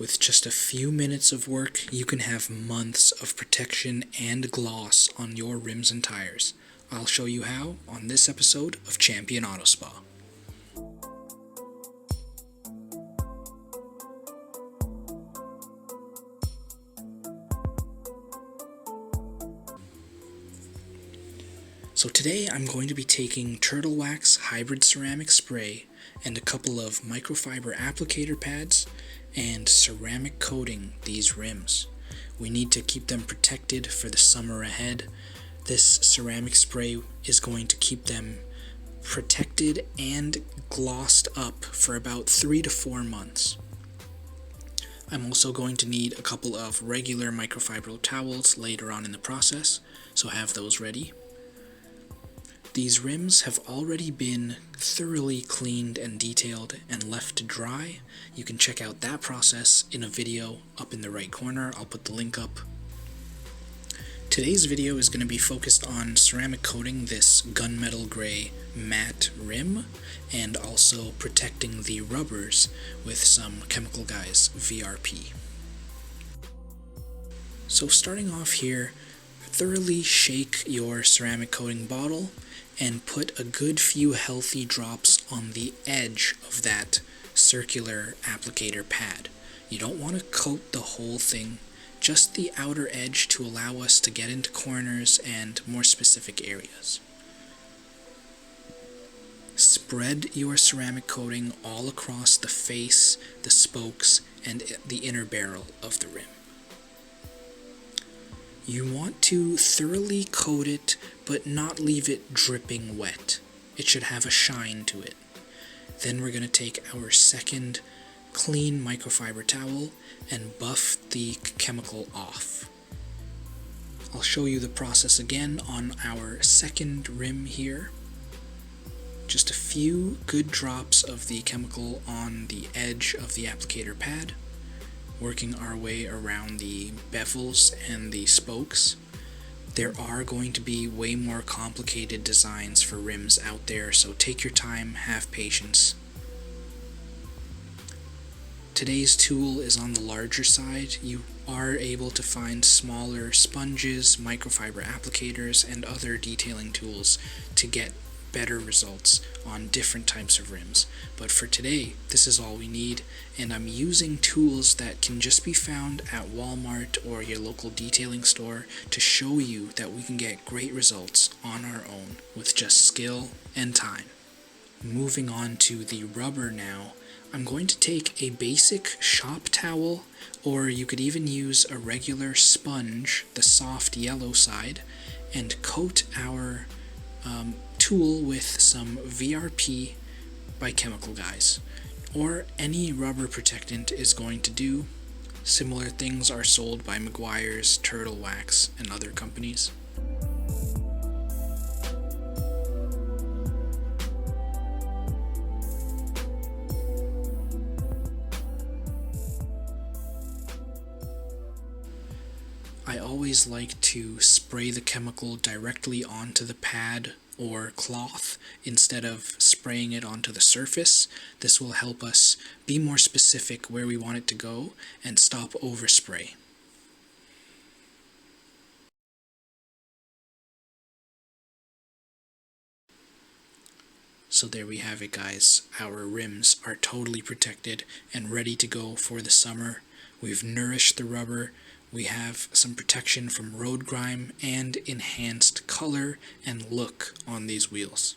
With just a few minutes of work, you can have months of protection and gloss on your rims and tires. I'll show you how on this episode of Champion Auto Spa. So today I'm going to be taking Turtle Wax Hybrid Ceramic Spray and a couple of microfiber applicator pads and ceramic coating these rims. We need to keep them protected for the summer ahead. This ceramic spray is going to keep them protected and glossed up for about 3 to 4 months. I'm also going to need a couple of regular microfiber towels later on in the process, so have those ready. These rims have already been thoroughly cleaned and detailed and left to dry. You can check out that process in a video up in the right corner. I'll put the link up. Today's video is going to be focused on ceramic coating this gunmetal gray matte rim and also protecting the rubbers with some Chemical Guys VRP. So starting off here, thoroughly shake your ceramic coating bottle and put a good few healthy drops on the edge of that circular applicator pad. You don't want to coat the whole thing, just the outer edge to allow us to get into corners and more specific areas. Spread your ceramic coating all across the face, the spokes, and the inner barrel of the rim. You want to thoroughly coat it, but not leave it dripping wet. It should have a shine to it. Then we're going to take our second clean microfiber towel and buff the chemical off. I'll show you the process again on our second rim here. Just a few good drops of the chemical on the edge of the applicator pad, working our way around the bevels and the spokes. There are going to be way more complicated designs for rims out there, so take your time, have patience. Today's tool is on the larger side. You are able to find smaller sponges, microfiber applicators, and other detailing tools to get better results on different types of rims. But for today, this is all we need, and I'm using tools that can just be found at Walmart or your local detailing store to show you that we can get great results on our own with just skill and time. Moving on to the rubber now, I'm going to take a basic shop towel, or you could even use a regular sponge, the soft yellow side, and coat our tool with some VRP by Chemical Guys, or any rubber protectant is going to do. Similar things are sold by Meguiar's, Turtle Wax, and other companies. I always like to spray the chemical directly onto the pad or cloth instead of spraying it onto the surface. This will help us be more specific where we want it to go and stop overspray. So there we have it, guys. Our rims are totally protected and ready to go for the summer. We've nourished the rubber. We have some protection from road grime and enhanced color and look on these wheels.